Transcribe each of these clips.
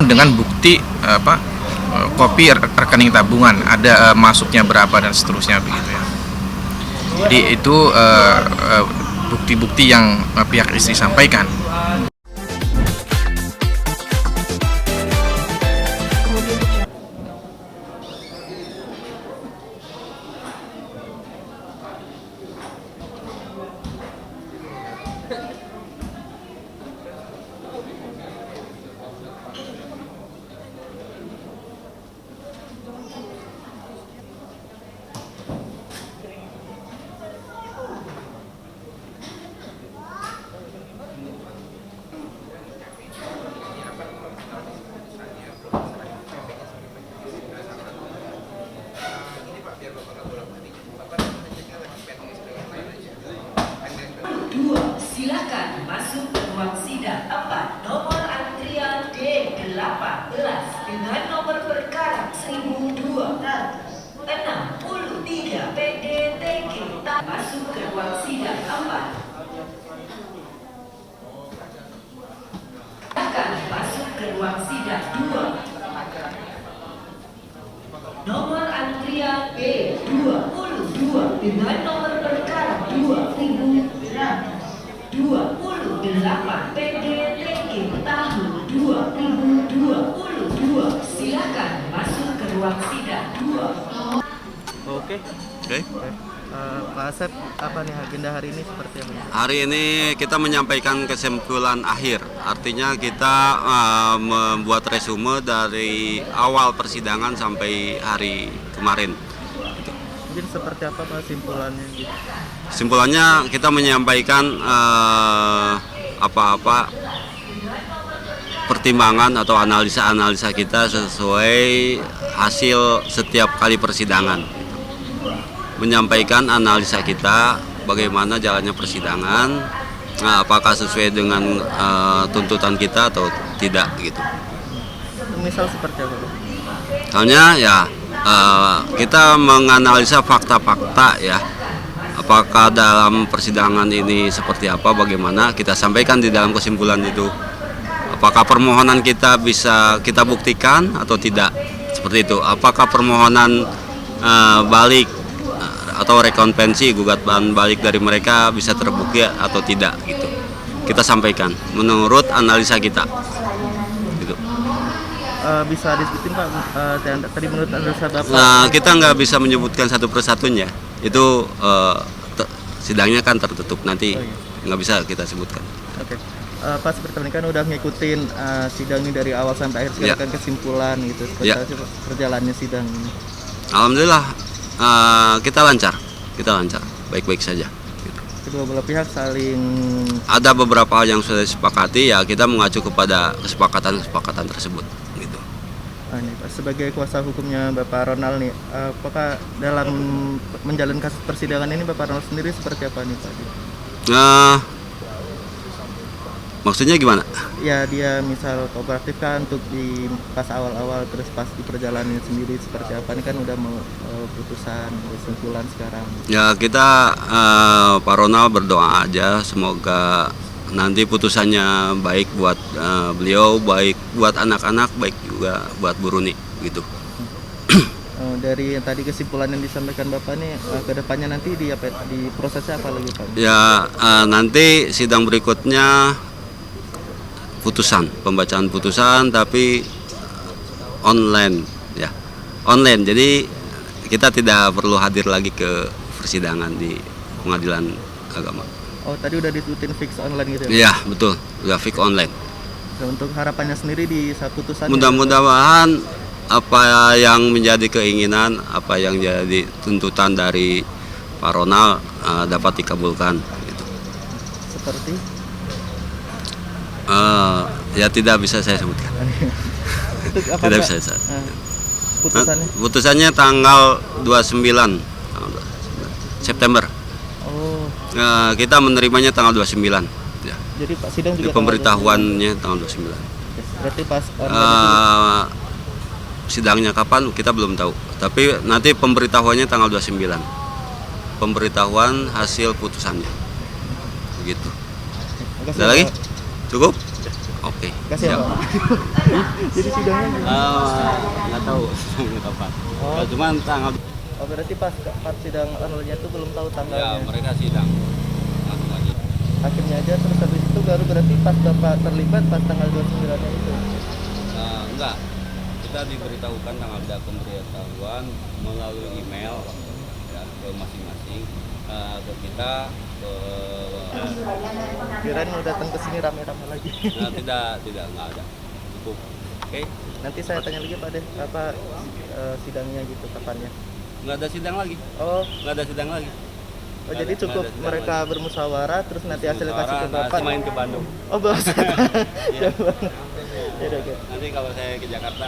Dengan bukti kopi rekening tabungan, ada masuknya berapa dan seterusnya begitu ya. Jadi itu bukti-bukti yang pihak istri sampaikan. Silakan masuk ke ruang sidang 4 nomor antrian D18 dengan nomor perkara 1002-63 PDTK. Masuk ke ruang sidang 4. Silakan masuk ke ruang sidang 2 nomor antrian B22 dengan nomor perkara 2028 PDTK tahun 2022. Silakan masuk ke ruang sidang 2. Oke. Pak Asep, apa nih agenda hari ini seperti apa? Hari ini kita menyampaikan kesimpulan akhir, artinya kita membuat resume dari awal persidangan sampai hari kemarin. Mungkin seperti apa Pak simpulannya? Gitu? Simpulannya kita menyampaikan apa-apa pertimbangan atau analisa-analisa kita sesuai hasil setiap kali persidangan. Menyampaikan analisa kita bagaimana jalannya persidangan, apakah sesuai dengan tuntutan kita atau tidak gitu. Misal seperti apa? Soalnya ya kita menganalisa fakta-fakta ya, apakah dalam persidangan ini seperti apa, bagaimana kita sampaikan di dalam kesimpulan itu. Apakah permohonan kita bisa kita buktikan atau tidak, seperti itu. Apakah permohonan balik atau rekonvensi gugatan balik dari mereka bisa terbukti atau tidak gitu. Kita sampaikan menurut analisa kita. Gitu. Bisa disebutin Pak, tadi menurut analisa Bapak? Nah, kita nggak bisa menyebutkan satu persatunya. Itu sidangnya kan tertutup, nanti nggak bisa kita sebutkan. Oke. Pak, seperti ini kan udah ngikutin sidang ini dari awal sampai akhir, silakan kesimpulan gitu seperti apa sih Pak perjalanannya sidang ini? Alhamdulillah kita lancar, baik-baik saja. Gitu. Kedua belah pihak saling Ada beberapa hal yang sudah disepakati, ya kita mengacu kepada kesepakatan tersebut. Gitu. Ini Pak, sebagai kuasa hukumnya Bapak Ronald nih, apakah dalam menjalani kasus persidangan ini Bapak Ronald sendiri seperti apa nih Pak? Maksudnya gimana? Ya dia misal kooperatif kan untuk di pas awal-awal, terus pas di perjalanannya sendiri seperti apa, ini kan udah mau putusan kesimpulan sekarang. Ya kita Pak Ronald berdoa aja semoga nanti putusannya baik buat beliau, baik buat anak-anak, baik juga buat Bu Runi gitu. Dari yang tadi kesimpulan yang disampaikan Bapak nih, kedepannya nanti di prosesnya apa lagi Pak? Ya nanti sidang berikutnya pembacaan putusan tapi online ya, online. Jadi kita tidak perlu hadir lagi ke persidangan di pengadilan agama. Oh tadi udah ditututin fix online gitu ya? Iya betul, udah fix online. Nah, untuk harapannya sendiri di saat putusan, mudah-mudahan apa yang menjadi keinginan, apa yang jadi tuntutan dari Pak Ronald dapat dikabulkan gitu. Seperti? Ya tidak bisa saya sebutkan. Itu apa, tidak Pak? bisa saya. Putusannya? Putusannya tanggal 29 September. Oh. Kita menerimanya tanggal 29 ya. Jadi Pak sidang juga pemberitahuannya tanggal 29. Berarti pas sidangnya kapan kita belum tahu. Tapi nanti pemberitahuannya tanggal 29. Pemberitahuan hasil putusannya. Begitu. Makasih, Ada lagi? Pak. Cukup? Oke. Kasih ya, Siap. Pak. Jadi sidangnya gimana? Nggak tahu kapan. Oh. Cuman tanggal Oh, berarti pas sidang anualnya itu belum tahu tanggalnya. mereka sidang langsung aja. Hakimnya aja, terus habis itu baru berarti pas Bapak terlibat pas tanggal 29-nya itu. Enggak. Kita diberitahukan tanggal pemberitahuan melalui email ya, ke masing-masing ke kita ke Kirain mau datang ke sini rame-rame lagi. tidak enggak ada. Cukup. Oke. Nanti saya tanya lagi Pak deh, apa sidangnya gitu kapannya? Nggak ada sidang lagi. Oh, Nggak ada sidang lagi. jadi Nggak cukup ada sidang mereka lagi. bermusyawarah terus nanti hasilnya kasih ke Musyawarah, Bapak. main ke Bandung. Oh, bos. Iya. Ya udah, oke. Nanti kalau saya ke Jakarta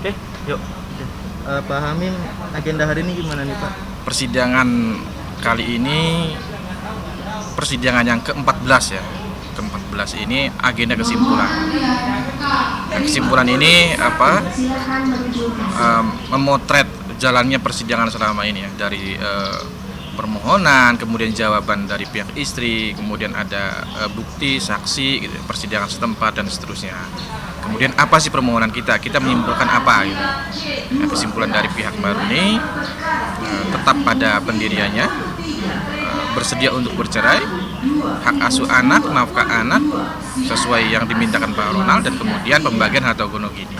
Oke, yuk. Pak Hamim, agenda hari ini gimana nih Pak? Persidangan kali ini persidangan yang ke-14 ya. Ke-14 ini agenda kesimpulan. Nah, kesimpulan ini memotret jalannya persidangan selama ini ya, dari permohonan, kemudian jawaban dari pihak istri, kemudian ada bukti, saksi, gitu, persidangan setempat dan seterusnya. Kemudian apa sih permohonan kita? Kita menyimpulkan apa gitu. Nah, kesimpulan dari pihak Maruni tetap pada pendiriannya, bersedia untuk bercerai, hak asuh anak, nafkah anak sesuai yang dimintakan Pak Ronald, dan kemudian pembagian harta gonogini.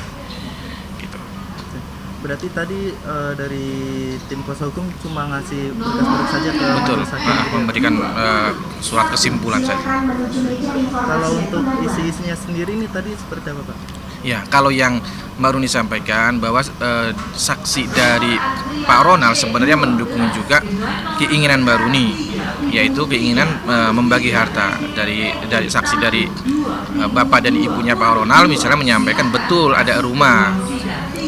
Gitu. Berarti tadi dari tim kuasa hukum cuma ngasih berkas-berkas saja ke Betul, majelis hakim gitu ya? memberikan surat kesimpulan saja. Kalau untuk isi-isinya sendiri ini tadi seperti apa Pak? Ya, kalau yang Maruni sampaikan bahwa saksi dari Pak Ronald sebenarnya mendukung juga keinginan Maruni, yaitu keinginan membagi harta dari saksi dari bapak dan ibunya Pak Ronald, misalnya menyampaikan betul ada rumah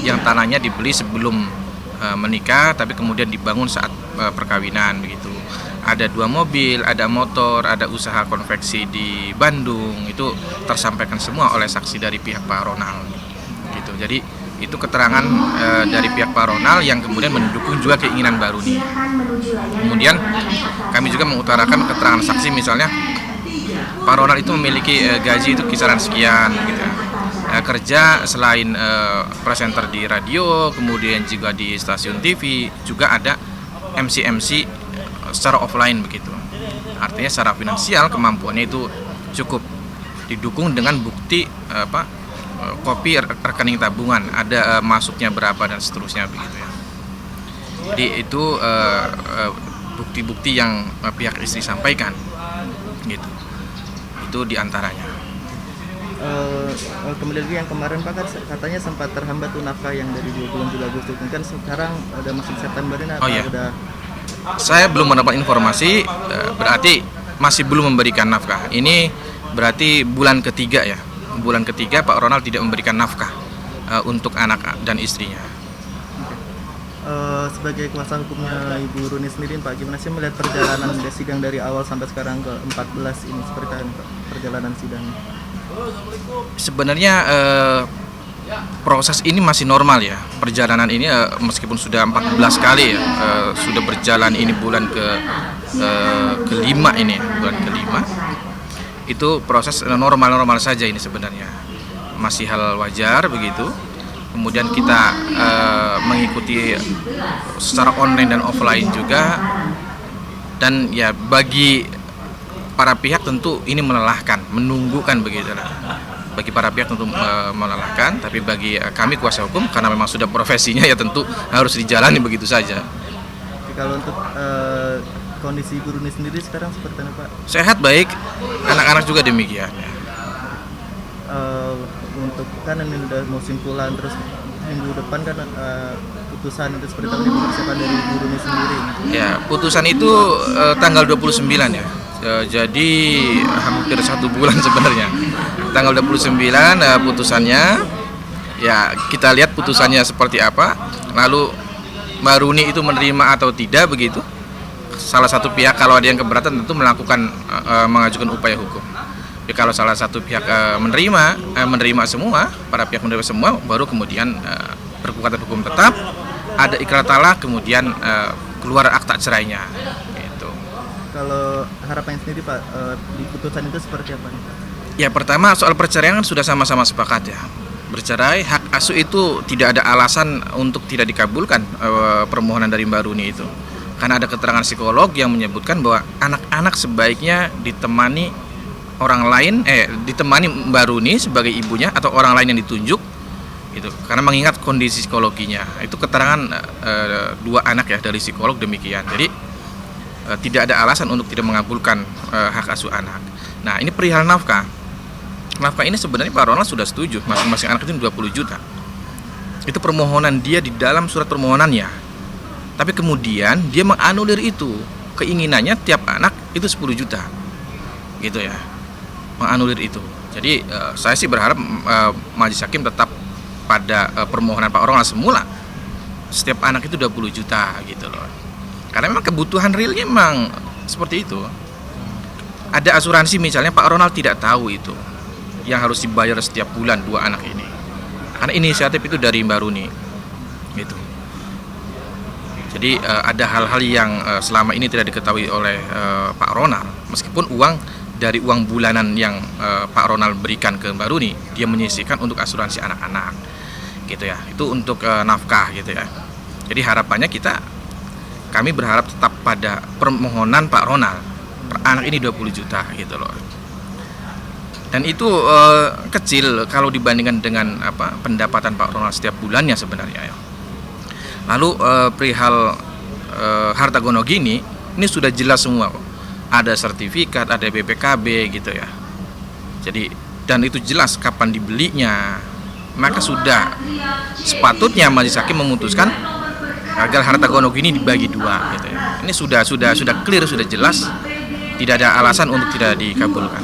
yang tanahnya dibeli sebelum menikah, tapi kemudian dibangun saat perkawinan begitu. Ada 2 mobil, ada motor, ada usaha konveksi di Bandung, itu tersampaikan semua oleh saksi dari pihak Pak Ronald gitu. Jadi itu keterangan dari pihak Pak Ronald yang kemudian mendukung juga keinginan Maruni. Kemudian kami juga mengutarakan keterangan saksi, misalnya Pak Ronald itu memiliki gaji itu kisaran sekian gitu. Kerja selain presenter di radio, kemudian juga di stasiun TV, juga ada MC secara offline begitu. Artinya secara finansial kemampuannya itu cukup, didukung dengan bukti kopi rekening tabungan, ada masuknya berapa dan seterusnya begitu ya. Jadi itu bukti-bukti yang pihak istri sampaikan gitu. Itu diantaranya. Kembali lagi yang kemarin Pak kan katanya sempat terhambat tuh nafkah yang dari 2 bulan Juli Agustus, kan sekarang udah masuk September ini apa udah? Saya belum mendapat informasi, berarti masih belum memberikan nafkah. Ini berarti bulan ketiga ya. Bulan ketiga Pak Ronald tidak memberikan nafkah untuk anak dan istrinya. Sebagai kuasa hukumnya Ibu Runi sendiri Pak, gimana sih melihat perjalanan sidang dari awal sampai sekarang ke 14 ini, seperti apa Pak perjalanan sidangnya? Sebenarnya proses ini masih normal ya. Perjalanan ini meskipun sudah 14 kali ya, sudah berjalan, ini bulan kelima ini, bulan kelima. Itu proses normal-normal saja ini sebenarnya. Masih hal wajar begitu. Kemudian kita mengikuti secara online dan offline juga. Dan ya bagi para pihak tentu ini melelahkan, menunggukan begitu lah. Bagi para pihak tentu melelahkan, tapi bagi kami kuasa hukum karena memang sudah profesinya ya tentu harus dijalani begitu saja. Kalau untuk kondisi Ibu Runi sendiri sekarang seperti apa Pak? Sehat, baik, anak-anak juga demikian. Untuk kan ini udah mau simpulan, terus minggu depan kan putusan itu seperti apa nih persiapan dari Ibu Runi sendiri? Ya, putusan itu tanggal 29 ya. Jadi hampir 1 bulan sebenarnya. Tanggal 29 putusannya. Ya, kita lihat putusannya seperti apa. Lalu Maruni itu menerima atau tidak begitu. Salah satu pihak kalau ada yang keberatan tentu melakukan mengajukan upaya hukum. Jadi kalau salah satu pihak menerima semua, para pihak menerima semua, baru kemudian berkekuatan hukum tetap, ada ikrar talak, kemudian keluar akta cerainya. Gitu. Kalau harapannya sendiri Pak, di putusan itu seperti apa nih Pak? Ya pertama soal perceraian kan sudah sama-sama sepakat ya. Bercerai, hak asuh itu tidak ada alasan untuk tidak dikabulkan permohonan dari Mbak Runi itu. Karena ada keterangan psikolog yang menyebutkan bahwa anak-anak sebaiknya ditemani orang lain, ditemani Mbak Runi sebagai ibunya atau orang lain yang ditunjuk, gitu. Karena mengingat kondisi psikologinya. Itu keterangan dua anak ya dari psikolog demikian. Jadi tidak ada alasan untuk tidak mengabulkan hak asuh anak. Nah ini perihal nafkah. Nafkah ini sebenarnya Pak Ronald sudah setuju, masing-masing anak itu 20 juta. Itu permohonan dia di dalam surat permohonannya. Tapi kemudian dia menganulir itu. Keinginannya tiap anak itu 10 juta. Gitu ya. Menganulir itu. Jadi saya sih berharap Majelis Hakim tetap pada permohonan Pak Ronald semula. Setiap anak itu 20 juta gitu loh. Karena memang kebutuhan realnya memang seperti itu. Ada asuransi misalnya Pak Ronald tidak tahu itu yang harus dibayar setiap bulan dua anak ini. Karena inisiatif itu dari Mbak Runi. Gitu. Jadi ada hal-hal yang selama ini tidak diketahui oleh Pak Ronald. Meskipun dari uang bulanan yang Pak Ronald berikan ke Mbak Runi, dia menyisihkan untuk asuransi anak-anak. Gitu ya. Itu untuk nafkah gitu ya. Jadi harapannya kami berharap tetap pada permohonan Pak Ronald. Per anak ini 20 juta gitu loh. Dan itu kecil kalau dibandingkan dengan pendapatan Pak Ronald setiap bulannya sebenarnya ya. Lalu perihal harta gonogini ini sudah jelas semua kok. Ada sertifikat, ada BPKB gitu ya. Jadi dan itu jelas kapan dibelinya. Maka sudah sepatutnya Majelis Hakim memutuskan agar harta gonogini dibagi dua gitu ya. Ini sudah clear, sudah jelas. Tidak ada alasan untuk tidak dikabulkan.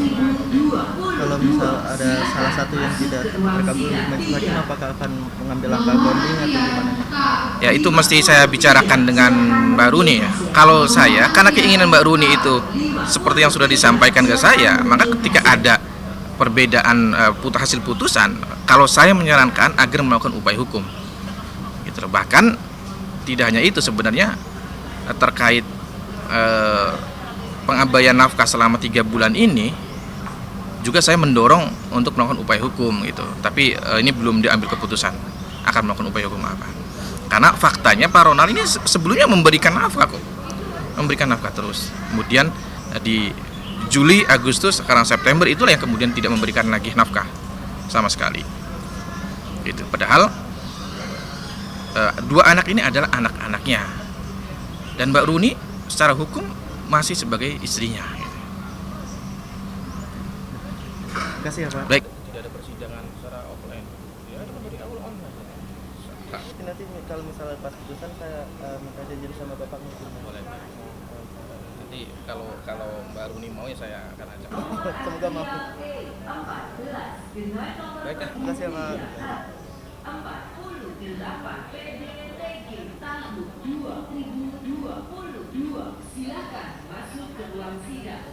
Kalau misal ada salah satu yang tidak terkabul Majelis Hakim, apakah akan mengambil langkah banding atau gimana? Ya itu mesti saya bicarakan dengan Mbak Runi ya. Kalau saya, karena keinginan Mbak Runi itu seperti yang sudah disampaikan ke saya, maka ketika ada perbedaan hasil putusan, kalau saya menyarankan agar melakukan upaya hukum. Gitu. Bahkan tidak hanya itu sebenarnya terkait pengabaian nafkah selama 3 bulan ini juga saya mendorong untuk melakukan upaya hukum gitu. Tapi ini belum diambil keputusan akan melakukan upaya hukum apa. Karena faktanya Pak Ronald ini sebelumnya memberikan nafkah kok. Memberikan nafkah terus. Kemudian di Juli, Agustus, sekarang September itulah yang kemudian tidak memberikan lagi nafkah sama sekali. Gitu. Padahal dua anak ini adalah anak-anaknya. Dan Mbak Runi secara hukum masih sebagai istrinya. Terima kasih ya Pak. Baik. Tidak ada persidangan secara offline. Ya, dari awal online. Tapi nanti kalau misalnya pas putusan saya minta janji sama Bapak mungkin. Boleh. Nanti kalau Mbak Runi mau ya saya akan ajak. Semoga mampu. Baik. Terima kasih ya Pak. 48 PDTG tahun 2022. Silakan masuk ke ruang sidang.